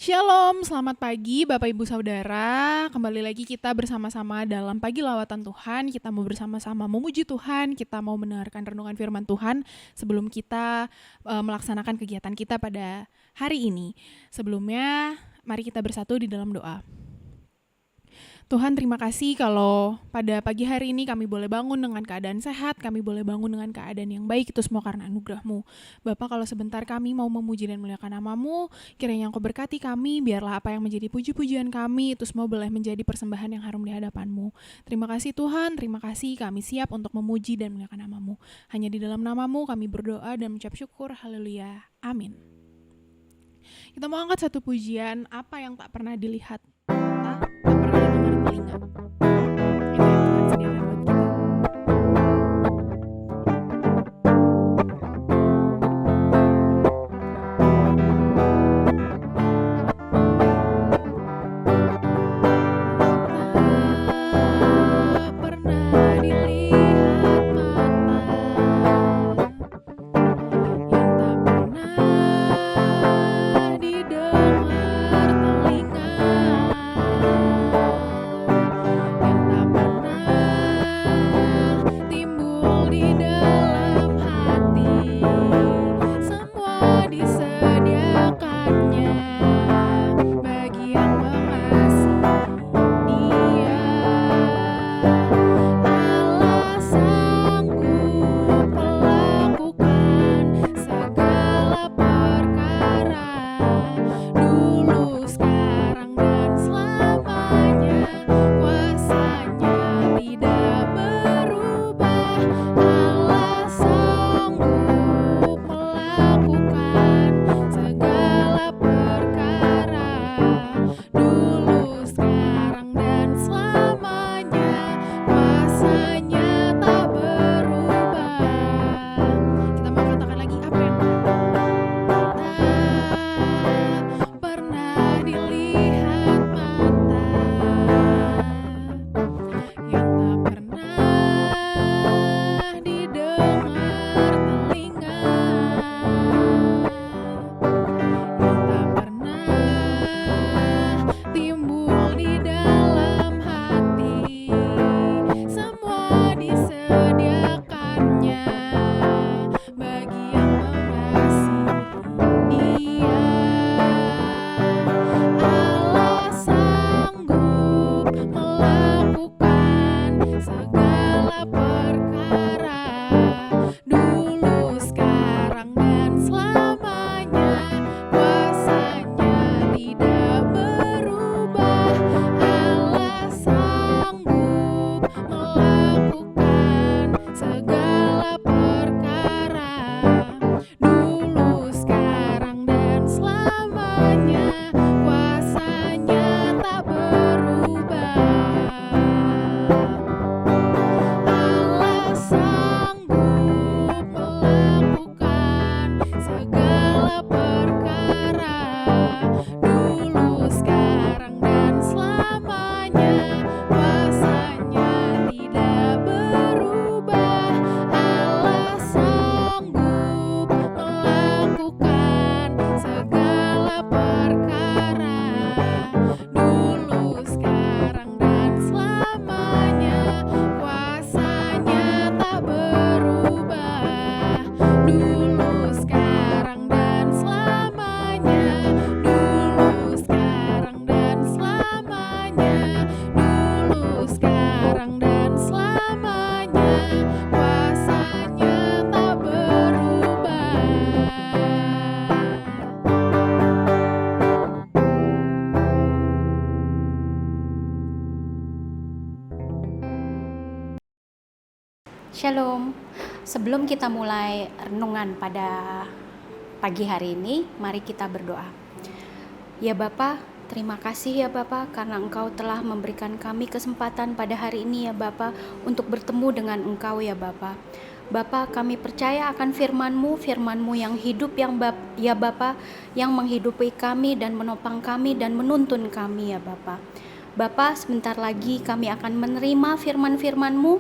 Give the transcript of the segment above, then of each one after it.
Shalom, selamat pagi Bapak Ibu Saudara. Kembali lagi kita bersama-sama dalam Pagi Lawatan Tuhan. Kita mau bersama-sama memuji Tuhan, kita mau mendengarkan renungan firman Tuhan sebelum kita melaksanakan kegiatan kita pada hari ini. Sebelumnya, mari kita bersatu di dalam doa. Tuhan, terima kasih kalau pada pagi hari ini kami boleh bangun dengan keadaan sehat, kami boleh bangun dengan keadaan yang baik, itu semua karena anugerah-Mu. Bapa, kalau sebentar kami mau memuji dan memuliakan nama-Mu, kiranya Engkau berkati kami, biarlah apa yang menjadi puji-pujian kami, itu semua boleh menjadi persembahan yang harum di hadapan-Mu. Terima kasih Tuhan, terima kasih kami siap untuk memuji dan memuliakan nama-Mu. Hanya di dalam nama-Mu kami berdoa dan mengucap syukur, haleluya, amin. Kita mau angkat satu pujian, apa yang tak pernah dilihat mata, tak pernah didengar telinga. Itu yang Tuhan sediakan buat kita. Tak pernah dilihat mata, yang tak pernah didengar telinga, yang tak pernah timbul di dalam hati, semua disediakannya bagi yang mengasihi Dia. Allah sanggup melakukan segala perkara, dulu, sekarang, dan selamanya. Kuasanya tidak berubah. Allah sanggup melakukan segala perkara, dulu, sekarang, dan selamanya. Kuasanya tak berubah. Kita mau katakan lagi, apa yang tak pernah dilihat mata, yang tak pernah didengar telinga, yang tak pernah timbul di dalam hati, semua disediakannya bagi yang mengasihi Dia. Allah sanggup melakukan segala perkara, dulu, sekarang, dan selamanya. Kuasanya tidak berubah. Allah sanggup melakukan segala perkara, dulu, sekarang, dan selamanya. Kuasanya tak berubah. Allah sanggup melakukan segala perkara, dulu, sekarang, dan selamanya. Kuasanya tidak berubah. Allah sanggup melakukan segala perkara, dulu, sekarang, dan selamanya. Kuasanya tak berubah. Dulu, sekarang, dan selamanya. Dulu, sekarang, dan selamanya. Dulu, sekarang, dan selamanya. Kuasanya tak berubah. Shalom. Sebelum kita mulai renungan pada pagi hari ini, mari kita berdoa. Ya Bapa, terima kasih ya Bapa karena Engkau telah memberikan kami kesempatan pada hari ini ya Bapa untuk bertemu dengan Engkau ya Bapa. Bapa, kami percaya akan firman-Mu yang hidup ya Bapa, yang menghidupi kami dan menopang kami dan menuntun kami ya Bapa. Bapa, sebentar lagi kami akan menerima firman-firman-Mu.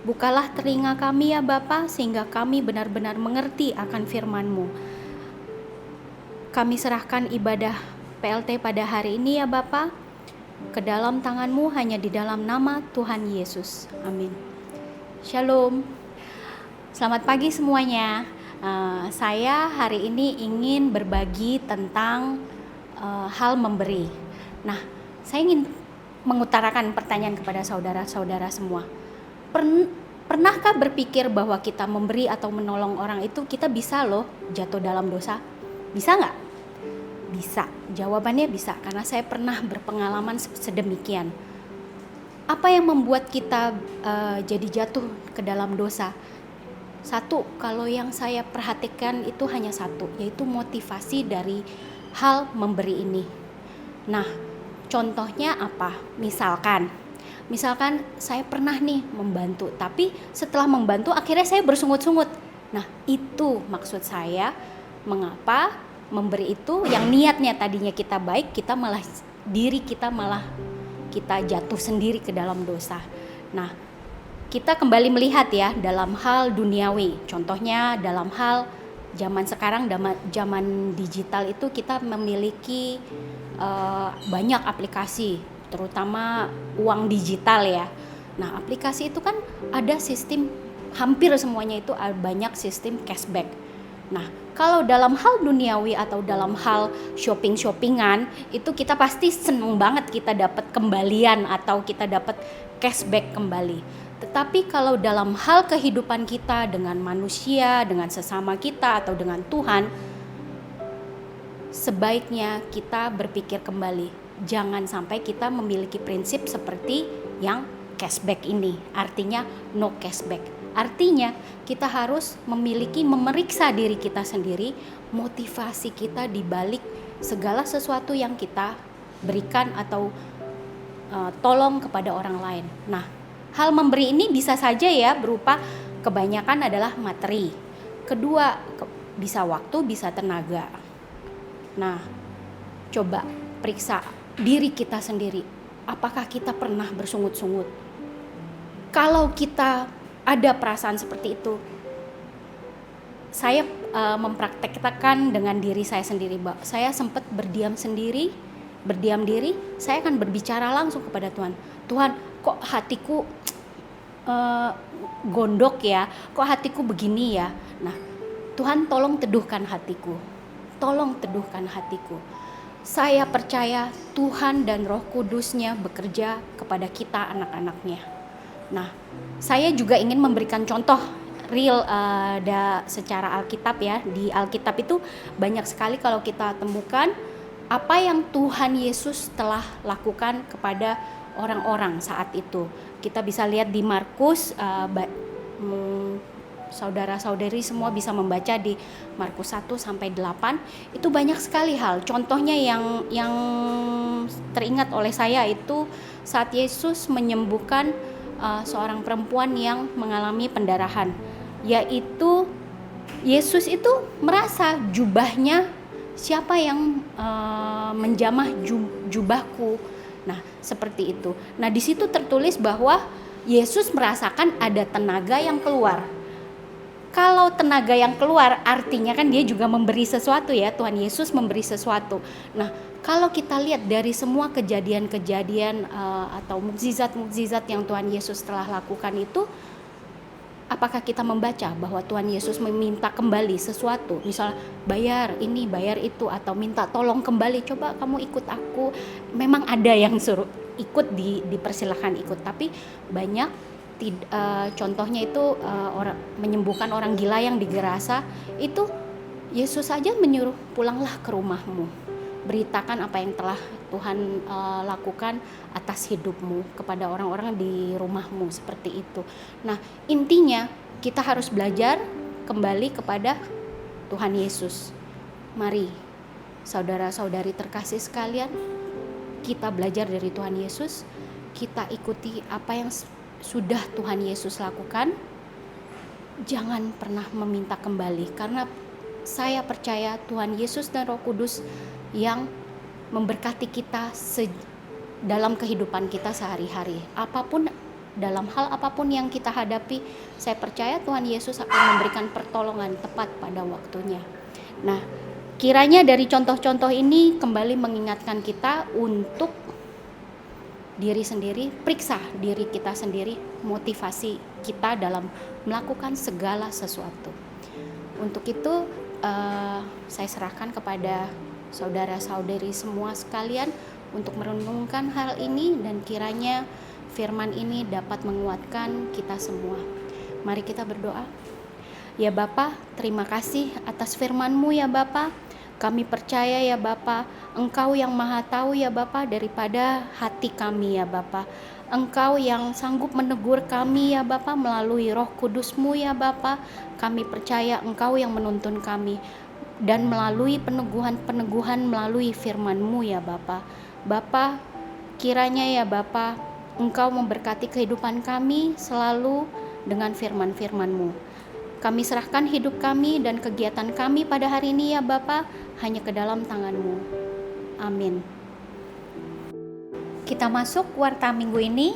Bukalah telinga kami ya Bapa, sehingga kami benar-benar mengerti akan firman-Mu. Kami serahkan ibadah PLT pada hari ini ya Bapa. Ke dalam tangan-Mu hanya di dalam nama Tuhan Yesus. Amin. Shalom. Selamat pagi semuanya. Saya hari ini ingin berbagi tentang hal memberi. Nah, saya ingin mengutarakan pertanyaan kepada saudara-saudara semua. Pernahkah berpikir bahwa kita memberi atau menolong orang itu kita bisa loh jatuh dalam dosa? Bisa nggak? Bisa. Jawabannya bisa, karena saya pernah berpengalaman sedemikian. Apa yang membuat kita jadi jatuh ke dalam dosa? Satu, kalau yang saya perhatikan itu hanya satu, yaitu motivasi dari hal memberi ini. Nah, contohnya apa? Misalkan saya pernah nih membantu, tapi setelah membantu akhirnya saya bersungut-sungut. Nah, itu maksud saya mengapa memberi itu yang niatnya tadinya kita baik, kita malah jatuh sendiri ke dalam dosa. Nah, kita kembali melihat ya dalam hal duniawi. Contohnya dalam hal zaman sekarang, zaman digital itu kita memiliki banyak aplikasi, terutama uang digital ya. Nah, aplikasi itu kan ada sistem, hampir semuanya itu banyak sistem cashback. Nah, kalau dalam hal duniawi atau dalam hal shoppingan itu kita pasti seneng banget kita dapat kembalian atau kita dapat cashback kembali. Tetapi kalau dalam hal kehidupan kita dengan manusia, dengan sesama kita atau dengan Tuhan, sebaiknya kita berpikir kembali. Jangan sampai kita memiliki prinsip seperti yang cashback ini, artinya no cashback. Artinya kita harus memeriksa diri kita sendiri, motivasi kita di balik segala sesuatu yang kita berikan atau tolong kepada orang lain. Nah, hal memberi ini bisa saja ya berupa kebanyakan adalah materi. Kedua, bisa waktu, bisa tenaga. Nah, coba periksa diri kita sendiri. Apakah kita pernah bersungut-sungut? Kalau kita ada perasaan seperti itu, saya mempraktekkan dengan diri saya sendiri. Saya sempat berdiam diri, saya akan berbicara langsung kepada Tuhan. Tuhan, kok hatiku gondok ya, kok hatiku begini ya. Nah, Tuhan tolong teduhkan hatiku. Saya percaya Tuhan dan Roh Kudus-Nya bekerja kepada kita anak-anaknya. Nah, saya juga ingin memberikan contoh real secara Alkitab ya. Di Alkitab itu banyak sekali kalau kita temukan apa yang Tuhan Yesus telah lakukan kepada orang-orang saat itu. Kita bisa lihat di Markus, saudara-saudari semua bisa membaca di Markus 1 sampai 8. Itu banyak sekali hal. Contohnya yang teringat oleh saya itu saat Yesus menyembuhkan seorang perempuan yang mengalami pendarahan. Yaitu Yesus itu merasa jubahnya, siapa yang menjamah jubahku. Nah, seperti itu. Nah, di situ tertulis bahwa Yesus merasakan ada tenaga yang keluar. Kalau tenaga yang keluar artinya kan dia juga memberi sesuatu ya, Tuhan Yesus memberi sesuatu. Nah, kalau kita lihat dari semua kejadian-kejadian atau mukjizat-mukjizat yang Tuhan Yesus telah lakukan itu, apakah kita membaca bahwa Tuhan Yesus meminta kembali sesuatu, misal bayar ini, bayar itu, atau minta tolong kembali, coba kamu ikut aku. Memang ada yang suruh ikut, dipersilahkan ikut, tapi banyak contohnya itu menyembuhkan orang gila yang di Gerasa, itu Yesus saja menyuruh pulanglah ke rumahmu, beritakan apa yang telah Tuhan lakukan atas hidupmu kepada orang-orang di rumahmu, seperti itu. Nah, intinya kita harus belajar kembali kepada Tuhan Yesus. Mari saudara-saudari terkasih sekalian, kita belajar dari Tuhan Yesus, kita ikuti apa yang sudah Tuhan Yesus lakukan. Jangan pernah meminta kembali, karena saya percaya Tuhan Yesus dan Roh Kudus yang memberkati kita dalam kehidupan kita sehari-hari. Dalam hal apapun yang kita hadapi, saya percaya Tuhan Yesus akan memberikan pertolongan tepat pada waktunya. Nah, Kiranya dari contoh-contoh ini kembali mengingatkan kita untuk diri sendiri, periksa diri kita sendiri, motivasi kita dalam melakukan segala sesuatu. Untuk itu saya serahkan kepada saudara-saudari semua sekalian untuk merenungkan hal ini, dan kiranya firman ini dapat menguatkan kita semua. Mari kita berdoa. Ya Bapa, terima kasih atas firman-Mu ya Bapa. Kami percaya ya Bapa, Engkau yang maha tahu ya Bapa daripada hati kami ya Bapa. Engkau yang sanggup menegur kami ya Bapa melalui Roh Kudus-Mu ya Bapa. Kami percaya Engkau yang menuntun kami, dan melalui peneguhan-peneguhan melalui firman-Mu ya Bapa. Bapa, kiranya ya Bapa, Engkau memberkati kehidupan kami selalu dengan firman-firman-Mu. Kami serahkan hidup kami dan kegiatan kami pada hari ini ya Bapa, hanya ke dalam tangan-Mu. Amin. Kita masuk warta minggu ini.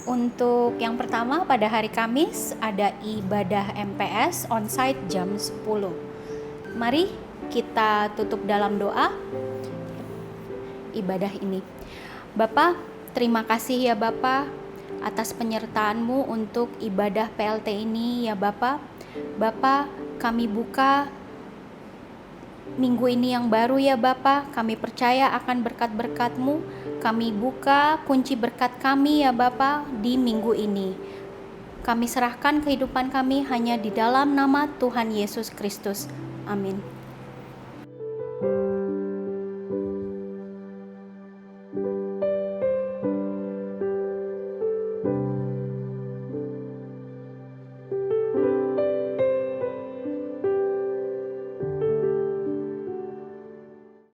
Untuk yang pertama, pada hari Kamis ada ibadah MPS onsite jam 10. Mari kita tutup dalam doa ibadah ini. Bapa, terima kasih ya Bapa atas penyertaan-Mu untuk ibadah PLT ini ya Bapa. Bapa, kami buka minggu ini yang baru ya Bapa. Kami percaya akan berkat-berkat-Mu. Kami buka kunci berkat kami ya Bapa di minggu ini. Kami serahkan kehidupan kami hanya di dalam nama Tuhan Yesus Kristus. Amin.